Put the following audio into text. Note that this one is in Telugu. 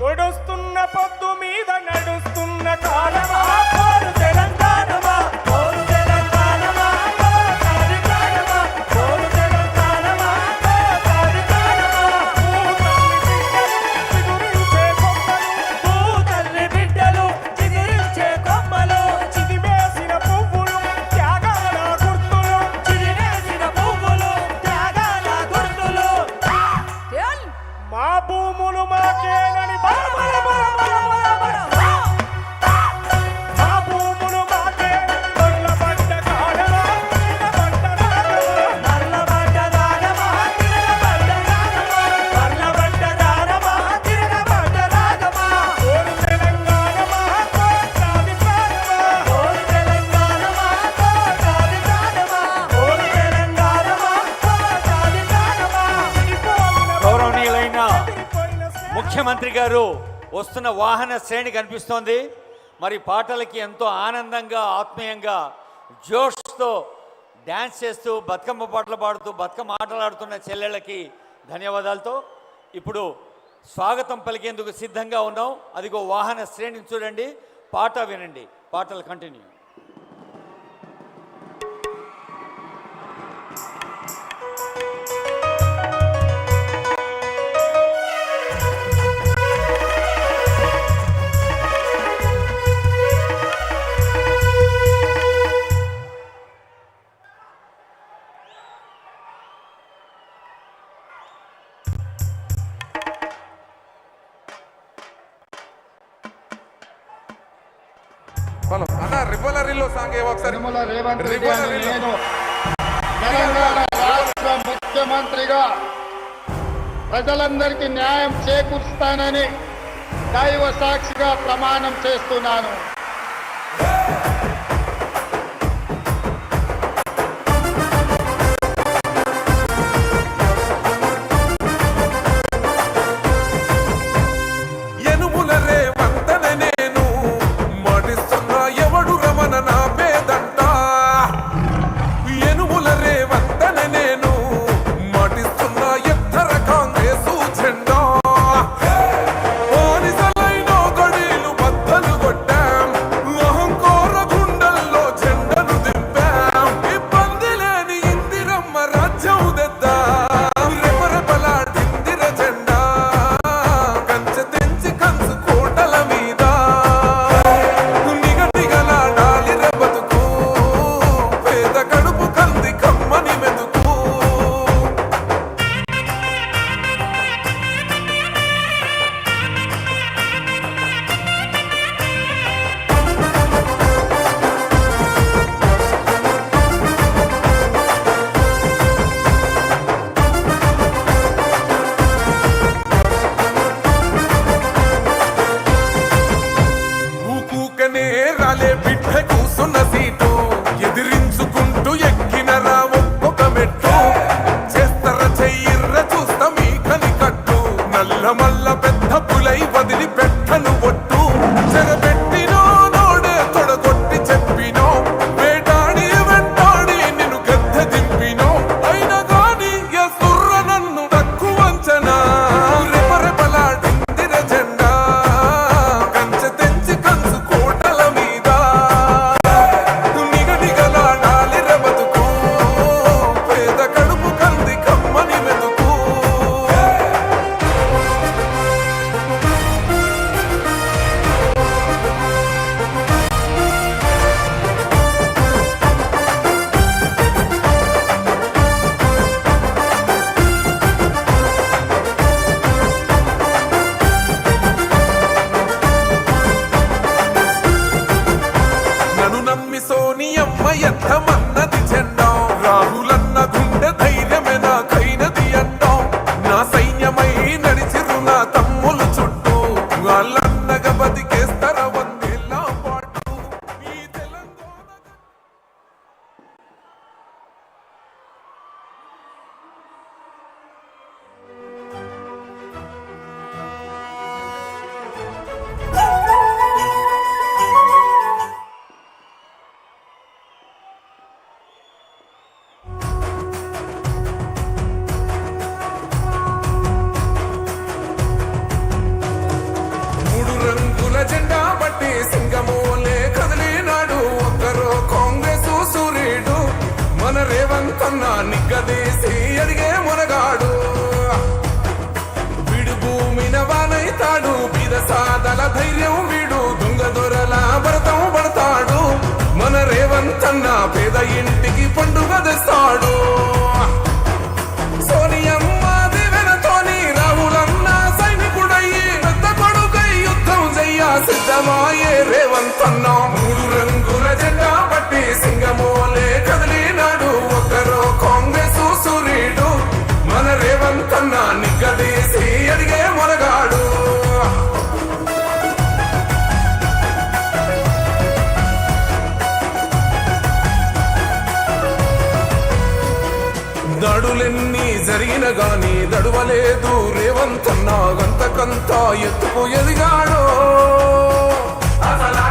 పొడుస్తున్న పొద్దు మీద నడుస్తున్న కాలమా కోరు తెలంగాణమా కోరు తెలంగాణమా కోరు తెలంగాణమా కోరు తెలంగాణమా కోరు తెలంగాణమా తల్లి బిడ్డలు చిగురించే కొమ్మలు చిదిమేసిన పువ్వులు త్యాగాల గుర్తులు చిదిమేసిన పువ్వులు త్యాగాల గుర్తులు మా భూములు మాకేనని ముఖ్యమంత్రి గారు వస్తున్న వాహన శ్రేణి కనిపిస్తోంది. మరి పాటలకి ఎంతో ఆనందంగా ఆత్మీయంగా జోష్తో డ్యాన్స్ చేస్తూ బతుకమ్మ పాటలు పాడుతూ బతుకమ్మ ఆటలాడుతున్న చెల్లెళ్ళకి ధన్యవాదాలతో ఇప్పుడు స్వాగతం పలికేందుకు సిద్ధంగా ఉన్నాం. అదిగో వాహన శ్రేణిని చూడండి, పాట వినండి, పాటలు కంటిన్యూ. తెలంగాణ రాష్ట్ర ముఖ్యమంత్రిగా ప్రజలందరికీ న్యాయం చేకూరుస్తానని దైవ సాక్షిగా ప్రమాణం చేస్తున్నాను. సాదల ధైర్యం వీడు దొంగ దొరల భరతం పడతాడు మన రేవంత్ అన్న పేద ఇంటికి పండుగ తెస్తాడు సోనియమ్మ దివెనతోని రాహులన్న సైనికుడయ్యి పెద్ద కొడుకై యుద్ధం చెయ్య సిద్ధమాయే రేవంత్ అన్న మూడు రంగుల జెండా పట్టి సింగమోలే కదిలినాడు ఒక్కరో కాంగ్రెస్ సూర్యుడు మన రేవంత్ అన్న నిగ్గదీసి అడిగే మొనగాడు దడులెన్ని జరిగిన గాని దడువలేదు రేవంత్ అన్న గంతకంతా ఎత్తుకు ఎదిగాడు అసలు